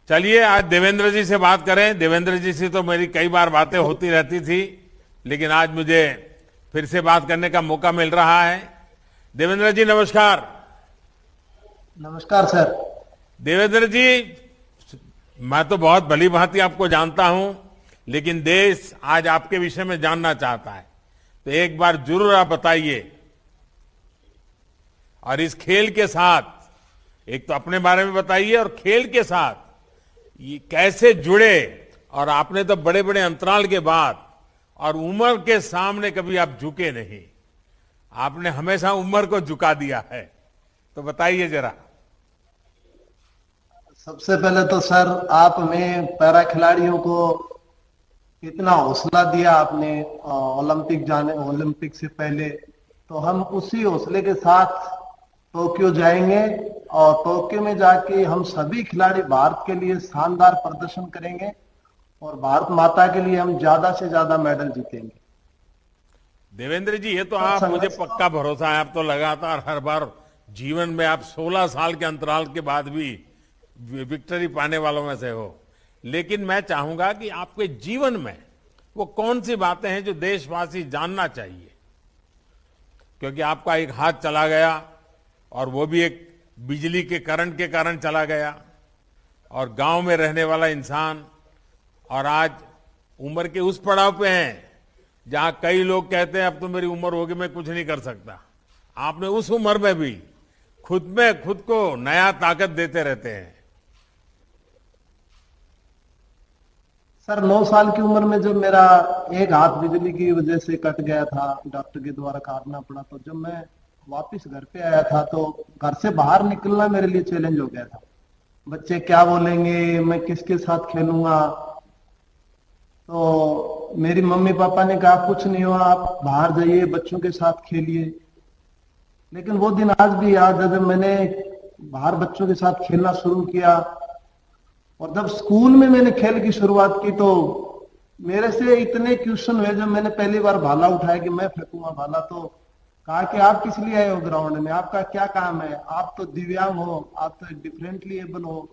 चलिए आज देवेंद्र जी से बात करें। देवेंद्र जी से तो मेरी कई बार बातें होती रहती थी, लेकिन आज मुझे फिर से बात करने का मौका मिल रहा है। देवेंद्र जी नमस्कार। नमस्कार सर। देवेंद्र जी, मैं तो बहुत भली भांति आपको जानता हूं, लेकिन देश आज आपके विषय में जानना चाहता है, तो एक बार जरूर आप बताइए। और इस खेल के साथ एक तो अपने बारे में बताइए, और खेल के साथ ये कैसे जुड़े। और आपने तो बड़े बड़े अंतराल के बाद और उम्र के सामने कभी आप झुके नहीं, आपने हमेशा उम्र को झुका दिया है, तो बताइए जरा। सबसे पहले तो सर, आप हमें पैरा खिलाड़ियों को इतना हौसला दिया आपने ओलंपिक से पहले, तो हम उसी हौसले के साथ टोक्यो जाएंगे और टोक्यो में जाके हम सभी खिलाड़ी भारत के लिए शानदार प्रदर्शन करेंगे और भारत माता के लिए हम ज्यादा से ज्यादा मेडल जीतेंगे। देवेंद्र जी, ये तो आप मुझे पक्का भरोसा है, आप तो लगातार हर बार जीवन में आप 16 साल के अंतराल के बाद भी विक्ट्री पाने वालों में से हो। लेकिन मैं चाहूंगा कि आपके जीवन में वो कौन सी बातें हैं जो देशवासी जानना चाहिए, क्योंकि आपका एक हाथ चला गया और वो भी एक बिजली के करंट के कारण चला गया, और गांव में रहने वाला इंसान, और आज उम्र के उस पड़ाव पे हैं जहां कई लोग कहते हैं अब तो मेरी उम्र होगी, मैं कुछ नहीं कर सकता। आपने उस उम्र में भी खुद को नया ताकत देते रहते हैं। सर, 9 साल की उम्र में जब मेरा एक हाथ बिजली की वजह से कट गया था, डॉक्टर के द्वारा काटना पड़ा, तो जब मैं वापस घर पे आया था तो घर से बाहर निकलना मेरे लिए चैलेंज हो गया था। बच्चे क्या बोलेंगे, मैं किसके साथ खेलूंगा। तो मेरी मम्मी पापा ने कहा कुछ नहीं हुआ, आप बाहर जाइए, बच्चों के साथ खेलिए। लेकिन वो दिन आज भी याद है जब मैंने बाहर बच्चों के साथ खेलना शुरू किया, और जब स्कूल में मैंने खेल की शुरुआत की तो मेरे से इतने क्वेश्चन हुए। जब मैंने पहली बार भाला उठाया कि मैं फेंकूंगा भाला, तो कहा कि आप किस लिए आए हो ग्राउंड में, आपका क्या काम है, आप तो दिव्यांग हो, आप तो डिफरेंटली एबल हो,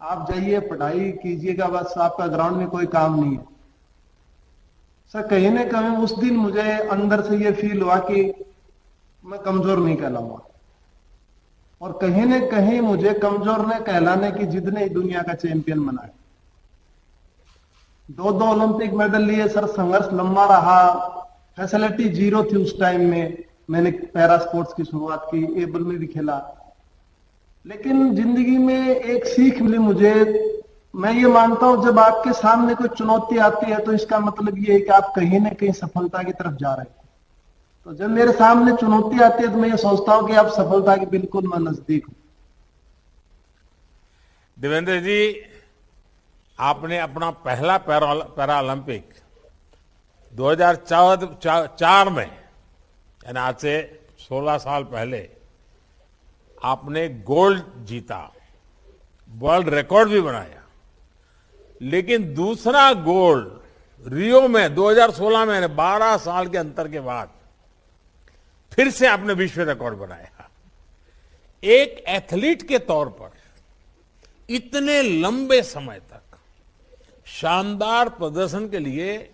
आप जाइए पढ़ाई कीजिएगा, बस आपका ग्राउंड में कोई काम नहीं है। सर, कहीं ना कहीं उस दिन मुझे अंदर से ये फील हुआ कि मैं कमजोर नहीं कहलाऊंगा, और कहीं न कहीं मुझे कमजोर न कहलाने की जिद ने दुनिया का चैंपियन बनाया। 2 ओलंपिक मेडल लिए सर, संघर्ष लंबा रहा, फैसिलिटी जीरो थी उस टाइम में। मैंने पैरा स्पोर्ट्स की शुरुआत की, एबल में भी खेला, लेकिन जिंदगी में एक सीख मिली मुझे। मैं ये मानता हूं जब आपके सामने कोई चुनौती आती है तो इसका मतलब ये है कि आप कहीं ना कहीं सफलता की तरफ जा रहे हैं। तो जब मेरे सामने चुनौती आती है तो मैं ये सोचता हूं कि अब सफलता के बिल्कुल मैं नजदीक हूं। देवेंद्र जी, आपने अपना पहला पैरा ओलंपिक 2004 में, यानी आज से 16 साल पहले आपने गोल्ड जीता, वर्ल्ड रिकॉर्ड भी बनाया। लेकिन दूसरा गोल्ड रियो में 2016 में, 12 साल के अंतर के बाद फिर से आपने विश्व रिकॉर्ड बनाया। एक एथलीट के तौर पर इतने लंबे समय तक शानदार प्रदर्शन के लिए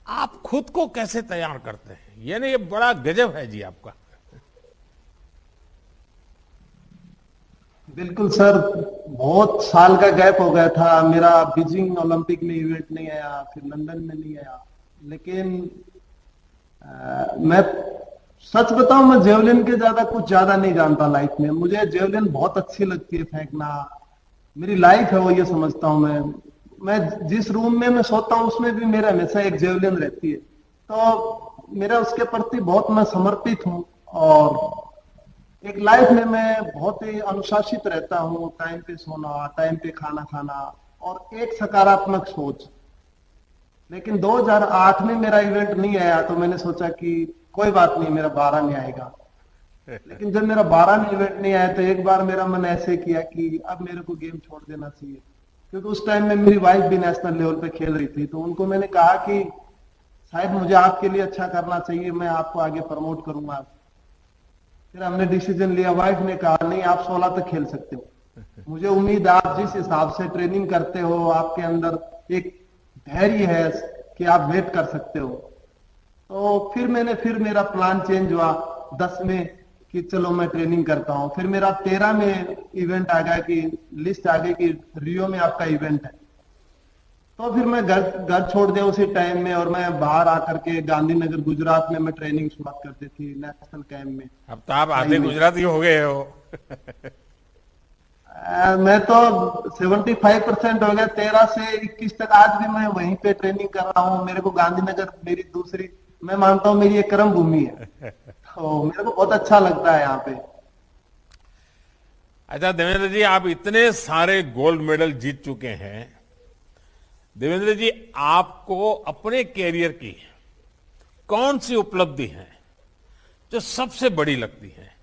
आप खुद को कैसे तैयार करते हैं? यानी ये बड़ा गजब है जी आपका। बिल्कुल सर, बहुत साल का गैप हो गया था मेरा। बीजिंग ओलंपिक में इवेंट नहीं आया, फिर लंदन में नहीं आया। लेकिन मैं सच बताऊं, मैं जेवलिन के कुछ ज्यादा नहीं जानता लाइफ में। मुझे जेवलिन बहुत अच्छी लगती है फेंकना, मेरी लाइफ है वो, ये समझता हूं मैं जिस रूम में मैं सोता हूं उसमें भी मेरा हमेशा एक जेवलिन रहती है। तो मेरा उसके प्रति बहुत मैं समर्पित हूं, और एक लाइफ में मैं बहुत ही अनुशासित रहता हूं। टाइम पे सोना, टाइम पे खाना खाना, और एक सकारात्मक सोच। लेकिन 2008 में मेरा इवेंट नहीं आया तो मैंने सोचा कि कोई बात नहीं, मेरा 12 में आएगा। लेकिन जब मेरा 12 में इवेंट नहीं आया तो एक बार मेरा मन ऐसे किया कि अब मेरे को गेम छोड़ देना चाहिए, क्योंकि उस टाइम में मेरी वाइफ भी नेशनल लेवल पे खेल रही थी। तो उनको मैंने कहा कि शायद मुझे आपके लिए अच्छा करना चाहिए, मैं आपको आगे प्रमोट करूंगा। फिर हमने डिसीजन लिया, वाइफ ने कहा नहीं, आप 16 तक खेल सकते हो। मुझे उम्मीद है आप जिस हिसाब से ट्रेनिंग करते हो, आपके अंदर एक धैर्य है कि आप वेट कर सकते हो। तो फिर मेरा प्लान चेंज हुआ 10 में कि चलो मैं ट्रेनिंग करता हूँ। फिर मेरा 13 में इवेंट आ गया कि लिस्ट आ गई कि रियो में आपका इवेंट है। तो फिर मैं घर छोड़ दिया उसी टाइम में, और मैं बाहर आकर के गांधीनगर गुजरात में मैं ट्रेनिंग शुरुआत करती थी नेशनल कैंप में। अब तो आप आधे गुजराती हो गए हो। मैं तो 75% हो गया। 13 से 21 तक आज भी मैं वहीं पे ट्रेनिंग कर रहा हूँ। मेरे को गांधीनगर मेरी दूसरी, मैं मानता हूँ मेरी एक कर्म भूमि है। तो मेरे को बहुत अच्छा लगता है यहाँ पे। अच्छा देवेंद्र जी, आप इतने सारे गोल्ड मेडल जीत चुके हैं। देवेंद्र जी, आपको अपने कैरियर की कौन सी उपलब्धि है जो सबसे बड़ी लगती है?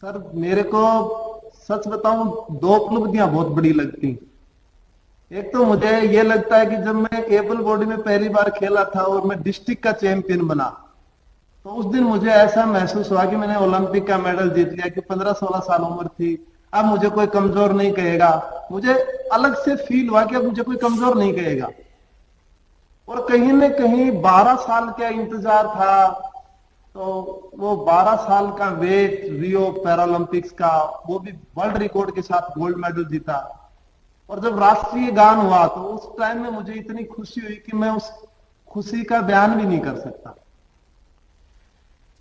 सर मेरे को सच बताऊं, 2 उपलब्धियां बहुत बड़ी लगती। एक तो मुझे ये लगता है कि जब मैं एबल बॉडी में पहली बार खेला था और मैं डिस्ट्रिक्ट का चैंपियन बना, तो उस दिन मुझे ऐसा महसूस हुआ कि मैंने ओलंपिक का मेडल जीत लिया। कि 15-16 साल उम्र थी, अब मुझे कोई कमजोर नहीं कहेगा। मुझे अलग से फील हुआ कि अब मुझे कोई कमजोर नहीं कहेगा। और कहीं न कहीं 12 साल का इंतजार था। तो वो 12 साल का वेट, रियो पैरालंपिक्स का, वो भी वर्ल्ड रिकॉर्ड के साथ गोल्ड मेडल जीता। और जब राष्ट्रीय गान हुआ तो उस टाइम में मुझे इतनी खुशी हुई कि मैं उस खुशी का बयान भी नहीं कर सकता।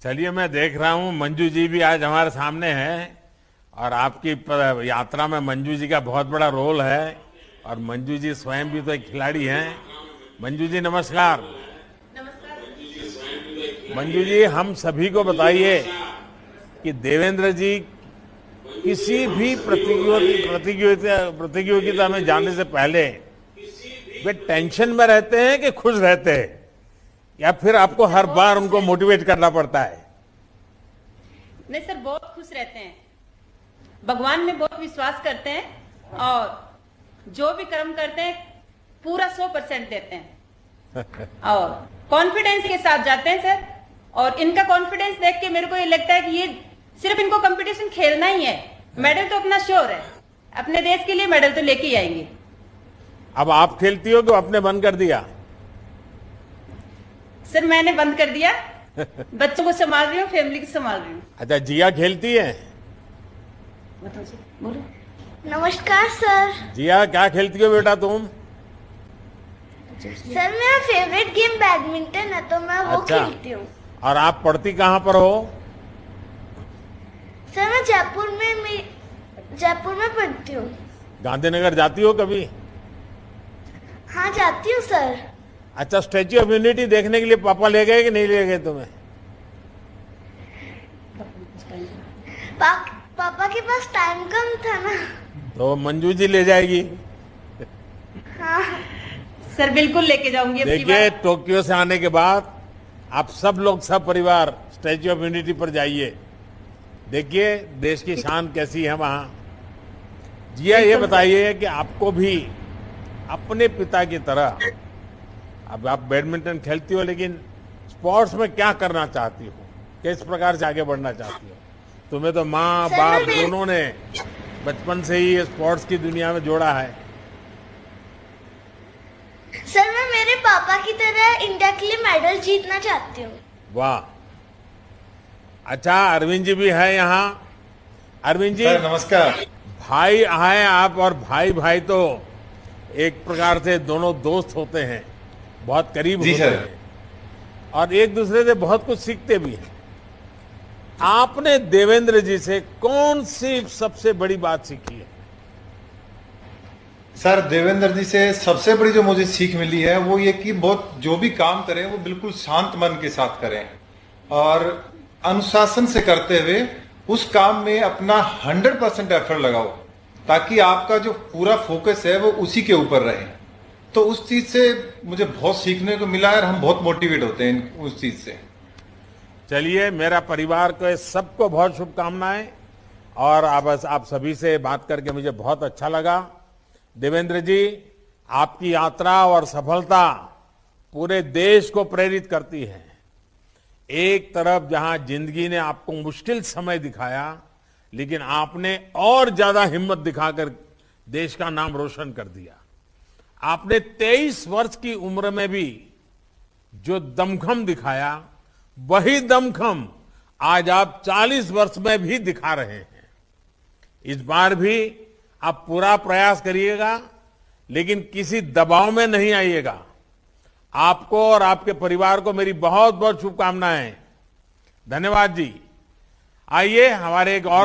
चलिए, मैं देख रहा हूं मंजू जी भी आज हमारे सामने हैं, और आपकी यात्रा में मंजू जी का बहुत बड़ा रोल है। और मंजू जी स्वयं भी तो एक खिलाड़ी हैं। मंजू जी नमस्कार। मंजू जी, हम सभी को बताइए कि देवेंद्र जी किसी भी प्रतियोगिता में जाने से पहले वे टेंशन में रहते हैं कि खुश रहते हैं, या फिर आपको हर बार उनको मोटिवेट करना पड़ता है? नहीं सर, बहुत खुश रहते हैं। भगवान में बहुत विश्वास करते हैं, और जो भी कर्म करते हैं पूरा 100% देते हैं और कॉन्फिडेंस के साथ जाते हैं सर। और इनका कॉन्फिडेंस देख के मेरे को ये लगता है कि ये सिर्फ इनको कंपटीशन खेलना ही है। मेडल तो अपना श्योर है, अपने देश के लिए मेडल तो लेके ही आएंगे। अब आप खेलती हो कि आपने बंद कर दिया? सर मैंने बंद कर दिया। बच्चों को संभाल रही हूँ, फैमिली को संभाल रही हूँ। अच्छा, जिया खेलती है? बताओ जी, बोलो। नमस्कार सर। जिया, क्या खेलती हो बेटा तुम? सर मेरा फेवरेट गेम बैडमिंटन है, तो मैं वो अच्छा। खेलती हूँ। और आप पढ़ती कहाँ पर हो? सर मैं जयपुर में पढ़ती हूँ। गांधीनगर जाती हो कभी? हाँ जाती हूँ सर। अच्छा, स्टैच्यू ऑफ यूनिटी देखने के लिए पापा ले गए कि नहीं ले गए तुम्हें? पापा के पास टाइम कम था ना। तो मंजू जी ले जाएगी। हाँ सर बिल्कुल लेके जाऊंगी अब की देखिए, बार। टोक्यो से आने के बाद आप सब लोग, सब परिवार स्टैच्यू ऑफ यूनिटी पर जाइए। देखिए देश की शान कैसी है वहां। जिया, ये बताइए कि आपको भी अपने पिता की तरह, अब आप बैडमिंटन खेलती हो, लेकिन स्पोर्ट्स में क्या करना चाहती हो? किस प्रकार से आगे बढ़ना चाहती हो? तुम्हें तो माँ सर, बाप मैं- दोनों ने बचपन से ही स्पोर्ट्स की दुनिया में जोड़ा है। सर मैं मेरे पापा की तरह इंडिया के लिए मेडल जीतना चाहती हूँ। वाह। अच्छा, अरविंद जी भी है यहाँ। अरविंद जी, सर नमस्कार। भाई आए आप, और भाई भाई तो एक प्रकार से दोनों दोस्त होते हैं, बहुत करीब जी होते सर। हैं, और एक दूसरे से बहुत कुछ सीखते भी हैं। आपने देवेंद्र जी से कौन सी सबसे बड़ी बात सीखी है? सर देवेंद्र जी से सबसे बड़ी जो मुझे सीख मिली है वो ये कि बहुत जो भी काम करें वो बिल्कुल शांत मन के साथ करें, और अनुशासन से करते हुए उस काम में अपना 100% एफर्ट लगाओ, ताकि आपका जो पूरा फोकस है वो उसी के ऊपर रहे। तो उस चीज से मुझे बहुत सीखने को मिला है, और हम बहुत मोटिवेट होते हैं उस चीज से। चलिए, मेरा परिवार को सबको बहुत शुभकामनाएं, और आप सभी से बात करके मुझे बहुत अच्छा लगा। देवेंद्र जी, आपकी यात्रा और सफलता पूरे देश को प्रेरित करती है। एक तरफ जहां जिंदगी ने आपको मुश्किल समय दिखाया, लेकिन आपने और ज्यादा हिम्मत दिखाकर देश का नाम रोशन कर दिया। आपने 23 वर्ष की उम्र में भी जो दमखम दिखाया, वही दमखम आज आप 40 वर्ष में भी दिखा रहे हैं। इस बार भी आप पूरा प्रयास करिएगा, लेकिन किसी दबाव में नहीं आइएगा। आपको और आपके परिवार को मेरी बहुत बहुत शुभकामनाएं। धन्यवाद जी। आइए हमारे एक और